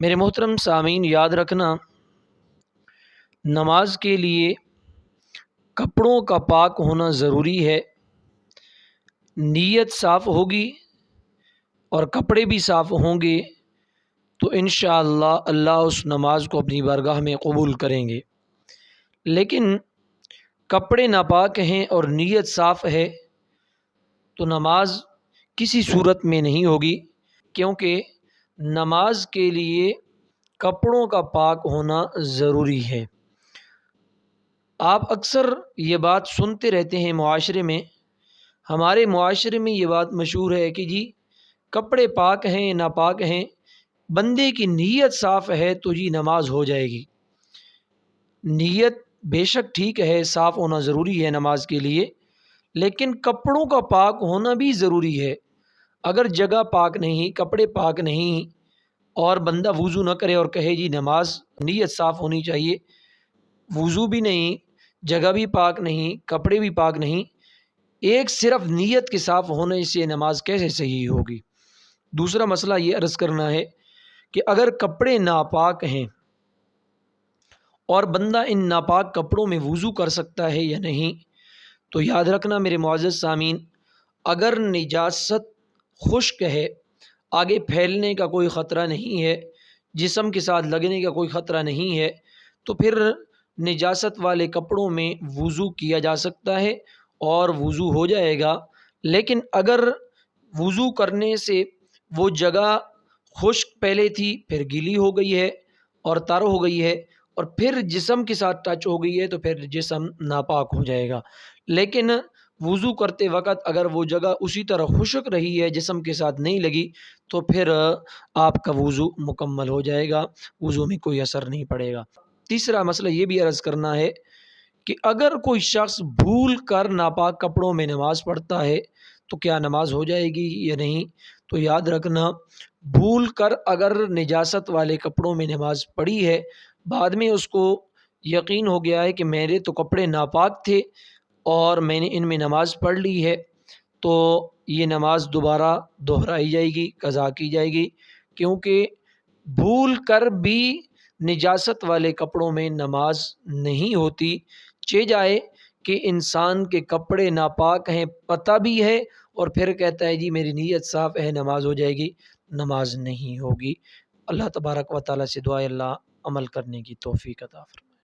میرے محترم سامعین، یاد رکھنا نماز کے لیے کپڑوں کا پاک ہونا ضروری ہے۔ نیت صاف ہوگی اور کپڑے بھی صاف ہوں گے تو انشاءاللہ اللہ اس نماز کو اپنی بارگاہ میں قبول کریں گے۔ لیکن کپڑے ناپاک ہیں اور نیت صاف ہے تو نماز کسی صورت میں نہیں ہوگی، کیونکہ نماز کے لیے کپڑوں کا پاک ہونا ضروری ہے۔ آپ اکثر یہ بات سنتے رہتے ہیں معاشرے میں، ہمارے معاشرے میں یہ بات مشہور ہے کہ جی کپڑے پاک ہیں ناپاک ہیں، بندے کی نیت صاف ہے تو جی نماز ہو جائے گی۔ نیت بے شک ٹھیک ہے، صاف ہونا ضروری ہے نماز کے لیے، لیکن کپڑوں کا پاک ہونا بھی ضروری ہے۔ اگر جگہ پاک نہیں، کپڑے پاک نہیں اور بندہ وضو نہ کرے اور کہے جی نماز، نیت صاف ہونی چاہیے، وضو بھی نہیں، جگہ بھی پاک نہیں، کپڑے بھی پاک نہیں، ایک صرف نیت کے صاف ہونے سے نماز کیسے صحیح ہوگی؟ دوسرا مسئلہ یہ عرض کرنا ہے کہ اگر کپڑے ناپاک ہیں اور بندہ ان ناپاک کپڑوں میں وضو کر سکتا ہے یا نہیں، تو یاد رکھنا میرے معزز سامعین، اگر نجاست خشک ہے، آگے پھیلنے کا کوئی خطرہ نہیں ہے، جسم کے ساتھ لگنے کا کوئی خطرہ نہیں ہے، تو پھر نجاست والے کپڑوں میں وضو کیا جا سکتا ہے اور وضو ہو جائے گا۔ لیکن اگر وضو کرنے سے وہ جگہ خشک پہلے تھی پھر گیلی ہو گئی ہے اور تر ہو گئی ہے اور پھر جسم کے ساتھ ٹچ ہو گئی ہے تو پھر جسم ناپاک ہو جائے گا۔ لیکن وضو کرتے وقت اگر وہ جگہ اسی طرح خشک رہی ہے، جسم کے ساتھ نہیں لگی، تو پھر آپ کا وضو مکمل ہو جائے گا، وضو میں کوئی اثر نہیں پڑے گا۔ تیسرا مسئلہ یہ بھی عرض کرنا ہے کہ اگر کوئی شخص بھول کر ناپاک کپڑوں میں نماز پڑھتا ہے تو کیا نماز ہو جائے گی یا نہیں؟ تو یاد رکھنا، بھول کر اگر نجاست والے کپڑوں میں نماز پڑھی ہے، بعد میں اس کو یقین ہو گیا ہے کہ میرے تو کپڑے ناپاک تھے اور میں نے ان میں نماز پڑھ لی ہے، تو یہ نماز دوبارہ دہرائی جائے گی، قضا کی جائے گی، کیونکہ بھول کر بھی نجاست والے کپڑوں میں نماز نہیں ہوتی۔ چہ جائے کہ انسان کے کپڑے ناپاک ہیں، پتہ بھی ہے، اور پھر کہتا ہے جی میری نیت صاف ہے نماز ہو جائے گی، نماز نہیں ہوگی۔ اللہ تبارک و تعالیٰ سے دعا ہے اللہ عمل کرنے کی توفیق عطا فرمائے۔